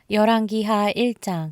열왕기하 1장.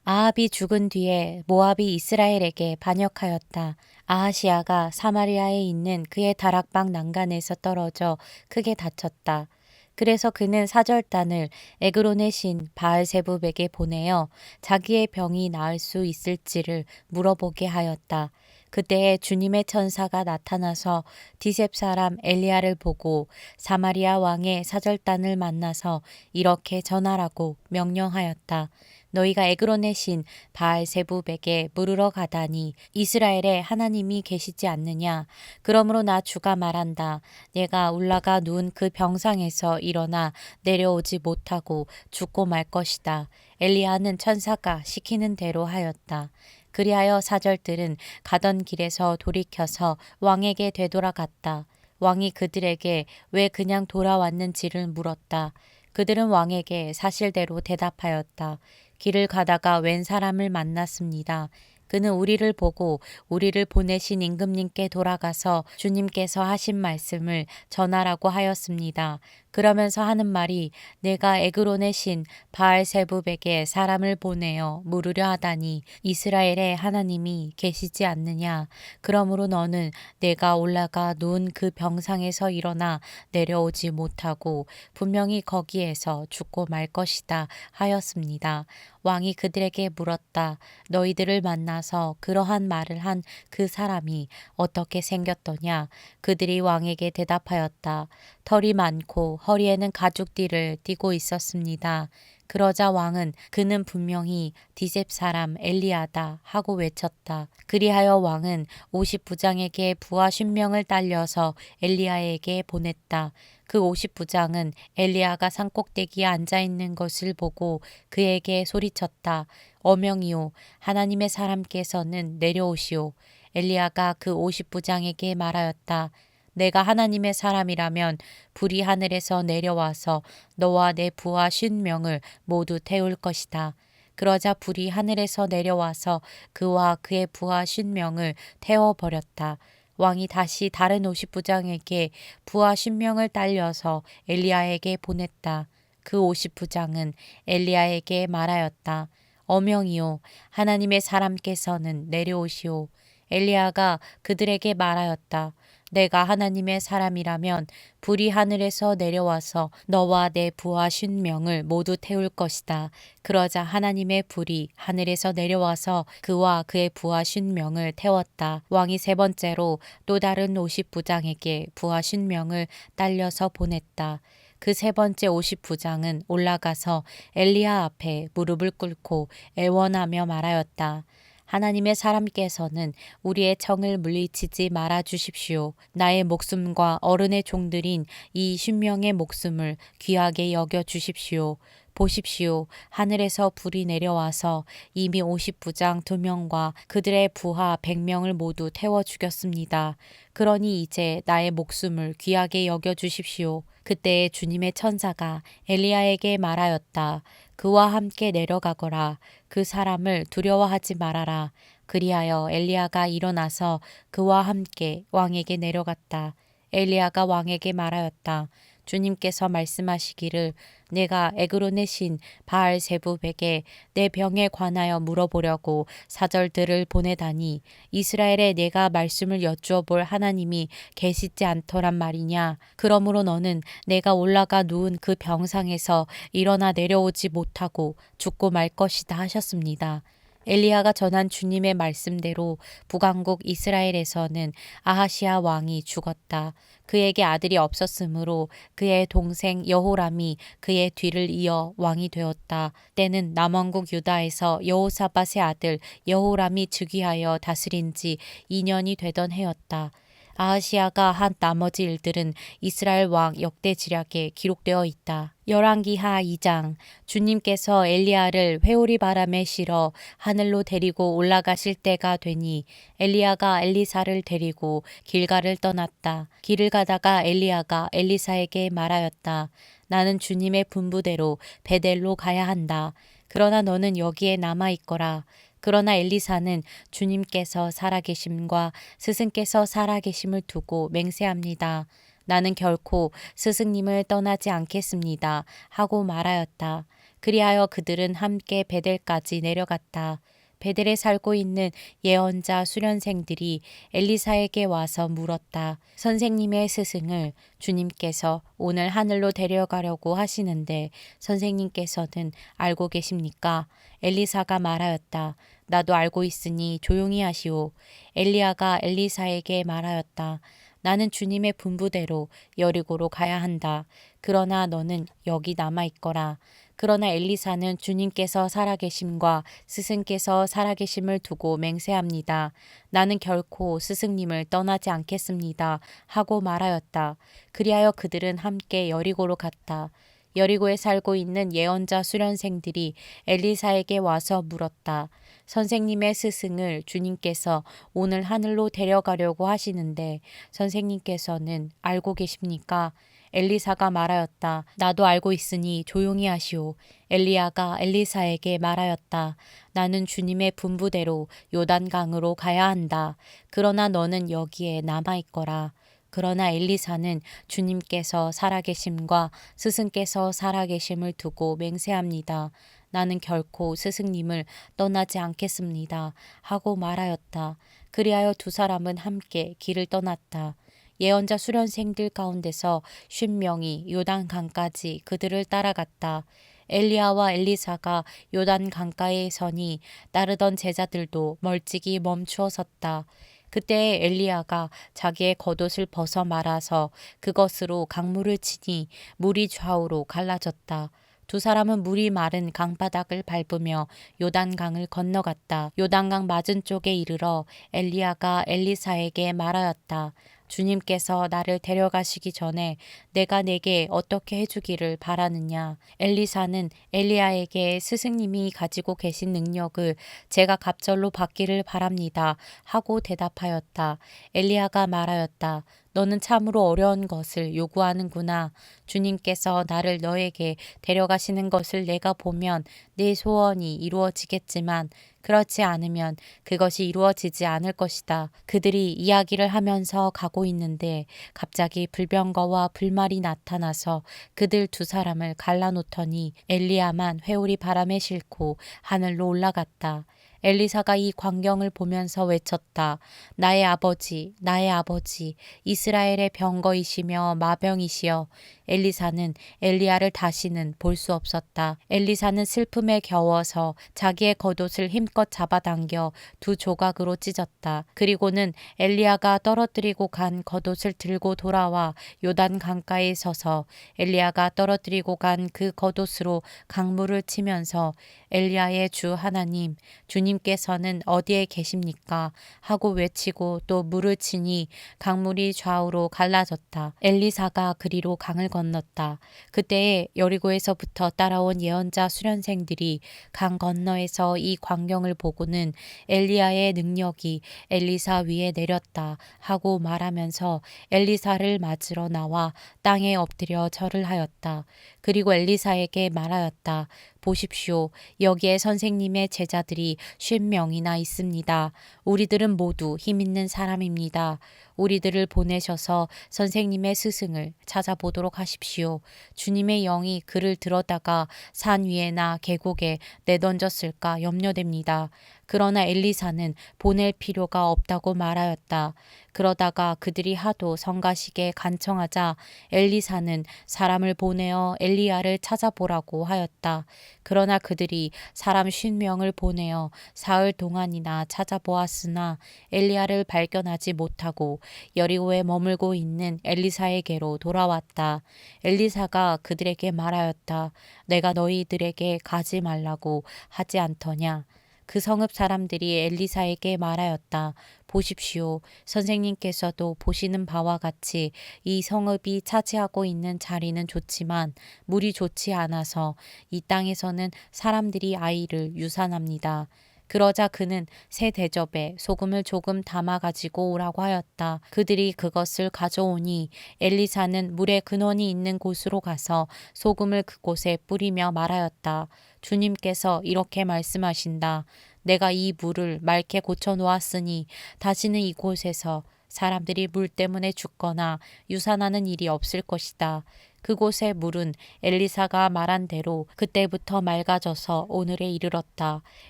아합이 죽은 뒤에 모압이 이스라엘에게 반역하였다. 아하시아가 사마리아에 있는 그의 다락방 난간에서 떨어져 크게 다쳤다. 그래서 그는 사절단을 에그론의 신 바알세붑에게 보내어 자기의 병이 나을 수 있을지를 물어보게 하였다. 그때에 주님의 천사가 나타나서 디셉 사람 엘리야를 보고 사마리아 왕의 사절단을 만나서 이렇게 전하라고 명령하였다. 너희가 에그론의 신 바알세붑에게 물으러 가다니 이스라엘에 하나님이 계시지 않느냐. 그러므로 나 주가 말한다. 내가 올라가 누운 그 병상에서 일어나 내려오지 못하고 죽고 말 것이다. 엘리야는 천사가 시키는 대로 하였다. 그리하여 사절들은 가던 길에서 돌이켜서 왕에게 되돌아갔다. 왕이 그들에게 왜 그냥 돌아왔는지를 물었다. 그들은 왕에게 사실대로 대답하였다. 길을 가다가 웬 사람을 만났습니다. 그는 우리를 보고 우리를 보내신 임금님께 돌아가서 주님께서 하신 말씀을 전하라고 하였습니다. 그러면서 하는 말이 내가 에그론의 신 바알세붑에게 사람을 보내어 물으려 하다니 이스라엘에 하나님이 계시지 않느냐. 그러므로 너는 내가 올라가 누운 그 병상에서 일어나 내려오지 못하고 분명히 거기에서 죽고 말 것이다 하였습니다. 왕이 그들에게 물었다. 너희들을 만나서 그러한 말을 한 그 사람이 어떻게 생겼더냐? 그들이 왕에게 대답하였다. 털이 많고 허리에는 가죽띠를 띠고 있었습니다. 그러자 왕은 그는 분명히 디셉 사람 엘리야다 하고 외쳤다. 그리하여 왕은 50부장에게 부하 50명을 딸려서 엘리야에게 보냈다. 그 50부장은 엘리야가 산꼭대기에 앉아 있는 것을 보고 그에게 소리쳤다. 어명이요 하나님의 사람께서는 내려오시오. 엘리야가 그 50부장에게 말하였다. 내가 하나님의 사람이라면 불이 하늘에서 내려와서 너와 내 부하 50명을 모두 태울 것이다. 그러자 불이 하늘에서 내려와서 그와 그의 부하 50명을 태워버렸다. 왕이 다시 다른 50부장에게 부하 50명을 딸려서 엘리야에게 보냈다. 그 50부장은 엘리야에게 말하였다. 어명이요 하나님의 사람께서는 내려오시오. 엘리야가 그들에게 말하였다. 내가 하나님의 사람이라면 불이 하늘에서 내려와서 너와 내 부하 50명을 모두 태울 것이다. 그러자 하나님의 불이 하늘에서 내려와서 그와 그의 부하 50명을 태웠다. 왕이 세 번째로 또 다른 50부장에게 부하 50명을 딸려서 보냈다. 그 세 번째 50부장은 올라가서 엘리야 앞에 무릎을 꿇고 애원하며 말하였다. 하나님의 사람께서는 우리의 청을 물리치지 말아 주십시오. 나의 목숨과 어른의 종들인 이 50명의 목숨을 귀하게 여겨 주십시오. 보십시오. 하늘에서 불이 내려와서 이미 50부장 2명과 그들의 부하 100명을 모두 태워 죽였습니다. 그러니 이제 나의 목숨을 귀하게 여겨 주십시오. 그때 주님의 천사가 엘리야에게 말하였다. 그와 함께 내려가거라. 그 사람을 두려워하지 말아라. 그리하여 엘리야가 일어나서 그와 함께 왕에게 내려갔다. 엘리야가 왕에게 말하였다. 주님께서 말씀하시기를 내가 에그론의 신 바알세붑에게 내 병에 관하여 물어보려고 사절들을 보내다니 이스라엘에 내가 말씀을 여쭈어 볼 하나님이 계시지 않더란 말이냐. 그러므로 너는 내가 올라가 누운 그 병상에서 일어나 내려오지 못하고 죽고 말 것이다 하셨습니다. 엘리야가 전한 주님의 말씀대로 북왕국 이스라엘에서는 아하시아 왕이 죽었다. 그에게 아들이 없었으므로 그의 동생 여호람이 그의 뒤를 이어 왕이 되었다. 때는 남왕국 유다에서 여호사밧의 아들 여호람이 즉위하여 다스린 지 2년이 되던 해였다. 아하시아가 한 나머지 일들은 이스라엘 왕 역대지략에 기록되어 있다. 열왕기하 2장. 주님께서 엘리야를 회오리 바람에 실어 하늘로 데리고 올라가실 때가 되니 엘리야가 엘리사를 데리고 길갈을 떠났다. 길을 가다가 엘리야가 엘리사에게 말하였다. 나는 주님의 분부대로 베델로 가야 한다. 그러나 너는 여기에 남아 있거라. 그러나 엘리사는 주님께서 살아계심과 스승께서 살아계심을 두고 맹세합니다. 나는 결코 스승님을 떠나지 않겠습니다. 하고 말하였다. 그리하여 그들은 함께 베델까지 내려갔다. 베델에 살고 있는 예언자 수련생들이 엘리사에게 와서 물었다. 선생님의 스승을 주님께서 오늘 하늘로 데려가려고 하시는데 선생님께서는 알고 계십니까? 엘리사가 말하였다. 나도 알고 있으니 조용히 하시오. 엘리야가 엘리사에게 말하였다. 나는 주님의 분부대로 여리고로 가야 한다. 그러나 너는 여기 남아 있거라. 그러나 엘리사는 주님께서 살아계심과 스승께서 살아계심을 두고 맹세합니다. 나는 결코 스승님을 떠나지 않겠습니다. 하고 말하였다. 그리하여 그들은 함께 여리고로 갔다. 여리고에 살고 있는 예언자 수련생들이 엘리사에게 와서 물었다. 선생님의 스승을 주님께서 오늘 하늘로 데려가려고 하시는데 선생님께서는 알고 계십니까? 엘리사가 말하였다. 나도 알고 있으니 조용히 하시오. 엘리야가 엘리사에게 말하였다. 나는 주님의 분부대로 요단강으로 가야 한다. 그러나 너는 여기에 남아 있거라. 그러나 엘리사는 주님께서 살아계심과 스승께서 살아계심을 두고 맹세합니다. 나는 결코 스승님을 떠나지 않겠습니다. 하고 말하였다. 그리하여 두 사람은 함께 길을 떠났다. 예언자 수련생들 가운데서 50명이 요단강까지 그들을 따라갔다. 엘리야와 엘리사가 요단 강가에 서니 따르던 제자들도 멀찍이 멈추어 섰다. 그때 엘리야가 자기의 겉옷을 벗어 말아서 그것으로 강물을 치니 물이 좌우로 갈라졌다. 두 사람은 물이 마른 강바닥을 밟으며 요단강을 건너갔다. 요단강 맞은 쪽에 이르러 엘리야가 엘리사에게 말하였다. 주님께서 나를 데려가시기 전에 내가 내게 어떻게 해주기를 바라느냐. 엘리사는 엘리야에게 스승님이 가지고 계신 능력을 제가 갑절로 받기를 바랍니다. 하고 대답하였다. 엘리야가 말하였다. 너는 참으로 어려운 것을 요구하는구나. 주님께서 나를 너에게 데려가시는 것을 내가 보면 내 소원이 이루어지겠지만 그렇지 않으면 그것이 이루어지지 않을 것이다. 그들이 이야기를 하면서 가고 있는데 갑자기 불병거와 불말이 나타나서 그들 두 사람을 갈라놓더니 엘리야만 회오리 바람에 싣고 하늘로 올라갔다. 엘리사가 이 광경을 보면서 외쳤다. 나의 아버지, 나의 아버지, 이스라엘의 병거이시며 마병이시여. 엘리사는 엘리야를 다시는 볼 수 없었다. 엘리사는 슬픔에 겨워서 자기의 겉옷을 힘껏 잡아당겨 두 조각으로 찢었다. 그리고는 엘리야가 떨어뜨리고 간 겉옷을 들고 돌아와 요단 강가에 서서 엘리야가 떨어뜨리고 간 그 겉옷으로 강물을 치면서 엘리야의 주 하나님, 주님께서는 어디에 계십니까? 하고 외치고 또 물을 치니 강물이 좌우로 갈라졌다. 엘리사가 그리로 강을 건넜다. 그때에 여리고에서부터 따라온 예언자 수련생들이 강 건너에서 이 광경을 보고는 엘리야의 능력이 엘리사 위에 내렸다 하고 말하면서 엘리사를 맞으러 나와 땅에 엎드려 절을 하였다. 그리고 엘리사에게 말하였다. 보십시오. 여기에 선생님의 제자들이 50명이나 있습니다. 우리들은 모두 힘있는 사람입니다. 우리들을 보내셔서 선생님의 스승을 찾아보도록 하십시오. 주님의 영이 그를 들어다가 산 위에나 계곡에 내던졌을까 염려됩니다. 그러나 엘리사는 보낼 필요가 없다고 말하였다. 그러다가 그들이 하도 성가시게 간청하자 엘리사는 사람을 보내어 엘리야를 찾아보라고 하였다. 그러나 그들이 사람 50명을 보내어 사흘 동안이나 찾아보았으나 엘리야를 발견하지 못하고 여리고에 머물고 있는 엘리사에게로 돌아왔다. 엘리사가 그들에게 말하였다. 내가 너희들에게 가지 말라고 하지 않더냐. 그 성읍 사람들이 엘리사에게 말하였다. 보십시오. 선생님께서도 보시는 바와 같이 이 성읍이 차지하고 있는 자리는 좋지만 물이 좋지 않아서 이 땅에서는 사람들이 아이를 유산합니다. 그러자 그는 새 대접에 소금을 조금 담아 가지고 오라고 하였다. 그들이 그것을 가져오니 엘리사는 물의 근원이 있는 곳으로 가서 소금을 그곳에 뿌리며 말하였다. 주님께서 이렇게 말씀하신다. 내가 이 물을 맑게 고쳐 놓았으니 다시는 이곳에서 사람들이 물 때문에 죽거나 유산하는 일이 없을 것이다. 그곳의 물은 엘리사가 말한 대로 그때부터 맑아져서 오늘에 이르렀다.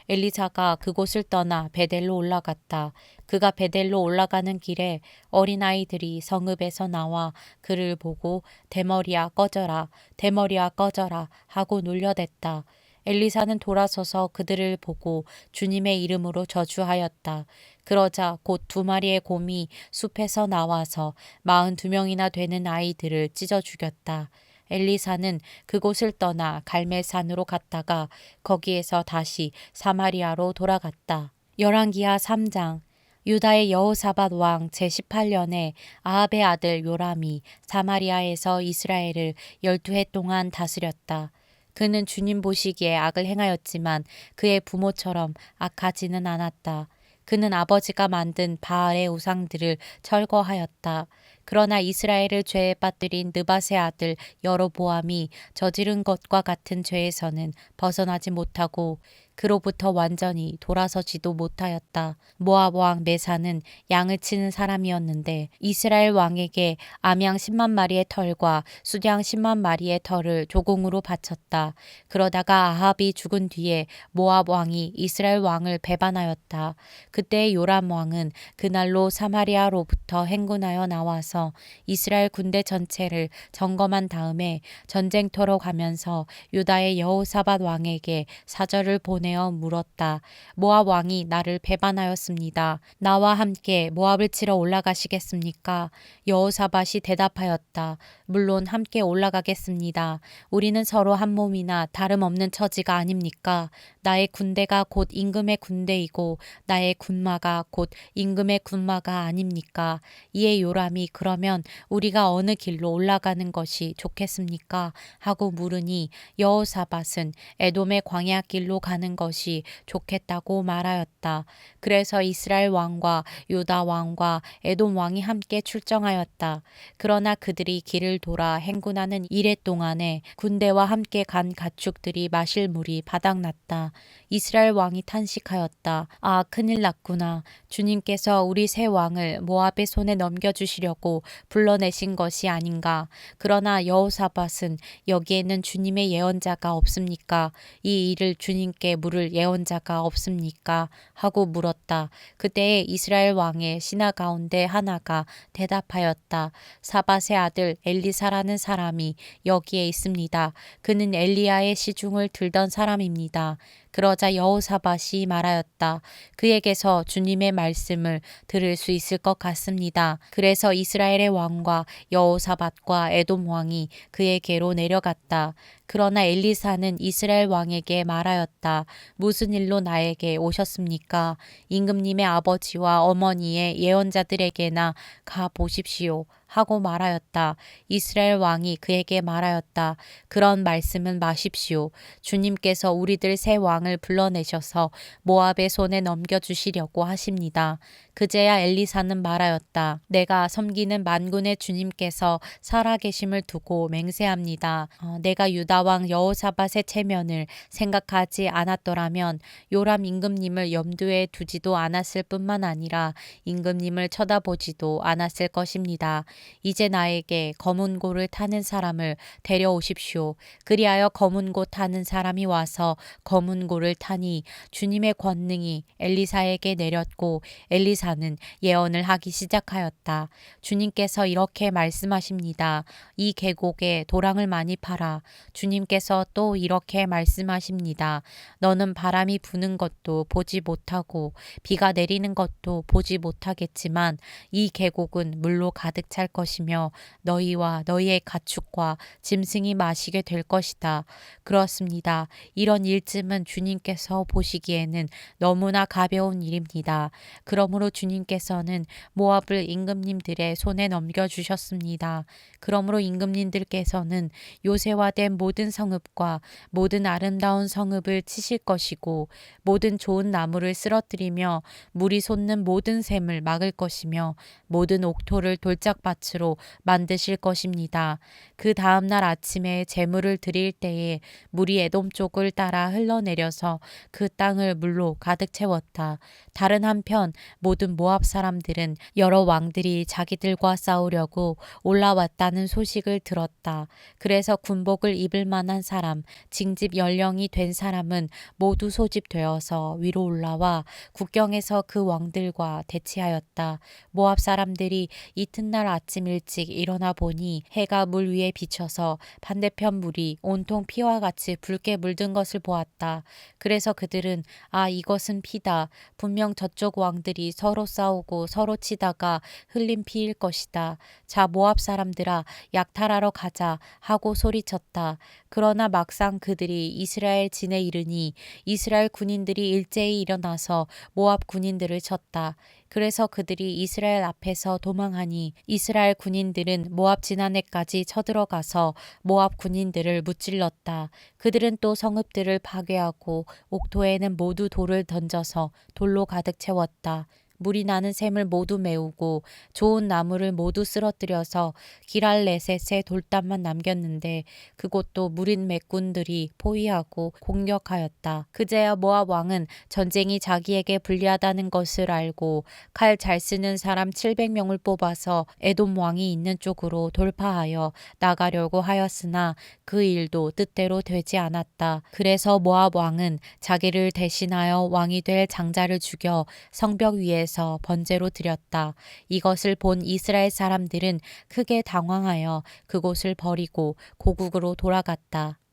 엘리사가 그곳을 떠나 베델로 올라갔다. 그가 베델로 올라가는 길에 어린아이들이 성읍에서 나와 그를 보고 대머리야 꺼져라, 대머리야 꺼져라 하고 놀려댔다. 엘리사는 돌아서서 그들을 보고 주님의 이름으로 저주하였다. 그러자 곧 2마리의 곰이 숲에서 나와서 42명이나 되는 아이들을 찢어 죽였다. 엘리사는 그곳을 떠나 갈멜산으로 갔다가 거기에서 다시 사마리아로 돌아갔다. 열왕기하 3장. 유다의 여호사밧 왕 제18년에 아합의 아들 요람이 사마리아에서 이스라엘을 12해 동안 다스렸다. 그는 주님 보시기에 악을 행하였지만 그의 부모처럼 악하지는 않았다. 그는 아버지가 만든 바알의 우상들을 철거하였다. 그러나 이스라엘을 죄에 빠뜨린 느밧의 아들 여로보암이 저지른 것과 같은 죄에서는 벗어나지 못하고 그로부터 완전히 돌아서지도 못하였다. 모압 왕 메사는 양을 치는 사람이었는데 이스라엘 왕에게 암양 10만 마리의 털과 수양 10만 마리의 털을 조공으로 바쳤다. 그러다가 아합이 죽은 뒤에 모압 왕이 이스라엘 왕을 배반하였다. 그때 요람 왕은 그날로 사마리아로부터 행군하여 나와서 이스라엘 군대 전체를 점검한 다음에 전쟁터로 가면서 유다의 여호사밧 왕에게 사절을 보내어 물었다. 모압 왕이 나를 배반하였습니다. 나와 함께 모압을 치러 올라가시겠습니까? 여호사밧이 대답하였다. 물론 함께 올라가겠습니다. 우리는 서로 한 몸이나 다름없는 처지가 아닙니까? 나의 군대가 곧 임금의 군대이고 나의 군마가 곧 임금의 군마가 아닙니까? 이에 요람이 그러면 우리가 어느 길로 올라가는 것이 좋겠습니까? 하고 물으니 여호사밧은 에돔의 광야 길로 가는 것이 좋겠다고 말하였다. 그래서 이스라엘 왕과 유다 왕과 에돔 왕이 함께 출정하였다. 그러나 그들이 길을 돌아 행군하는 이래 동안에 군대와 함께 간 가축들이 마실 물이 바닥났다. 이스라엘 왕이 탄식하였다. 아, 큰일 났구나. 주님께서 우리 새 왕을 모압의 손에 넘겨주시려고 불러내신 것이 아닌가. 그러나 여호사밧은 여기에는 주님의 예언자가 없습니까? 이 일을 주님께 물을 예언자가 없습니까? 하고 물었다. 그때에 이스라엘 왕의 신하 가운데 하나가 대답하였다. 사밧의 아들 엘리사라는 사람이 여기에 있습니다. 그는 엘리야의 시중을 들던 사람입니다. 그러자 여호사밧이 말하였다. 그에게서 주님의 말씀을 들을 수 있을 것 같습니다. 그래서 이스라엘의 왕과 여호사밧과 에돔 왕이 그에게로 내려갔다. 그러나 엘리사는 이스라엘 왕에게 말하였다. 무슨 일로 나에게 오셨습니까? 임금님의 아버지와 어머니의 예언자들에게나 가 보십시오. 하고 말하였다. 이스라엘 왕이 그에게 말하였다. 그런 말씀은 마십시오. 주님께서 우리들 새 왕을 불러내셔서 모압의 손에 넘겨주시려고 하십니다. 그제야 엘리사는 말하였다. 내가 섬기는 만군의 주님께서 살아계심을 두고 맹세합니다. 내가 유다왕 여호사밧의 체면을 생각하지 않았더라면 요람 임금님을 염두에 두지도 않았을 뿐만 아니라 임금님을 쳐다보지도 않았을 것입니다. 이제 나에게 검은 고를 타는 사람을 데려오십시오. 그리하여 검은 고 타는 사람이 와서 검은 고를 타니 주님의 권능이 엘리사에게 내렸고 엘리사는 예언을 하기 시작하였다. 주님께서 이렇게 말씀하십니다. 이 계곡에 도랑을 많이 팔아. 주님께서 또 이렇게 말씀하십니다. 너는 바람이 부는 것도 보지 못하고 비가 내리는 것도 보지 못하겠지만 이 계곡은 물로 가득 찰 것이며 너희와 너희의 가축과 짐승이 마시게 될 것이다. 그렇습니다. 이런 일쯤은 주님께서 보시기에는 너무나 가벼운 일입니다. 그러므로 주님께서는 모압을 임금님들의 손에 넘겨주셨습니다. 그러므로 임금님들께서는 요새화된 모든 성읍과 모든 아름다운 성읍을 치실 것이고 모든 좋은 나무를 쓰러뜨리며 물이 솟는 모든 샘을 막을 것이며 모든 옥토를 돌짝밭 제사밭으로 만드실 것입니다. 그 다음 날 아침에 제물을 드릴 때에 물이 에돔 쪽을 따라 흘러내려서 그 땅을 물로 가득 채웠다. 다른 한편 모든 모압 사람들은 여러 왕들이 자기들과 싸우려고 올라왔다는 소식을 들었다. 그래서 군복을 입을 만한 사람, 징집 연령이 된 사람은 모두 소집되어서 위로 올라와 국경에서 그 왕들과 대치하였다. 모압 사람들이 이튿날 아침 일찍 일어나 보니 해가 물 위에 비쳐서 반대편 물이 온통 피와 같이 붉게 물든 것을 보았다. 그래서 그들은 아, 이것은 피다. 분명 저쪽 왕들이 서로 싸우고 서로 치다가 흘린 피일 것이다. 자, 모압 사람들아, 약탈하러 가자 하고 소리쳤다. 그러나 막상 그들이 이스라엘 진에 이르니 이스라엘 군인들이 일제히 일어나서 모압 군인들을 쳤다. 그래서 그들이 이스라엘 앞에서 도망하니 이스라엘 군인들은 모압 진안에까지 쳐들어가서 모압 군인들을 무찔렀다. 그들은 또 성읍들을 파괴하고 옥토에는 모두 돌을 던져서 돌로 가득 채웠다. 물이 나는 샘을 모두 메우고 좋은 나무를 모두 쓰러뜨려서 기랄레셋의 돌담만 남겼는데 그곳도 무린 맥군들이 포위하고 공격하였다. 그제야 모압 왕은 전쟁이 자기에게 불리하다는 것을 알고 칼 잘 쓰는 사람 700명을 뽑아서 에돔 왕이 있는 쪽으로 돌파하여 나가려고 하였으나 그 일도 뜻대로 되지 않았다. 그래서 모압 왕은 자기를 대신하여 왕이 될 장자를 죽여 성벽 위에서 번제로 드렸다. 이것을 본 이스라엘 사람들은 크게 당황하여 그곳을 버리고 고국으로 돌아갔다.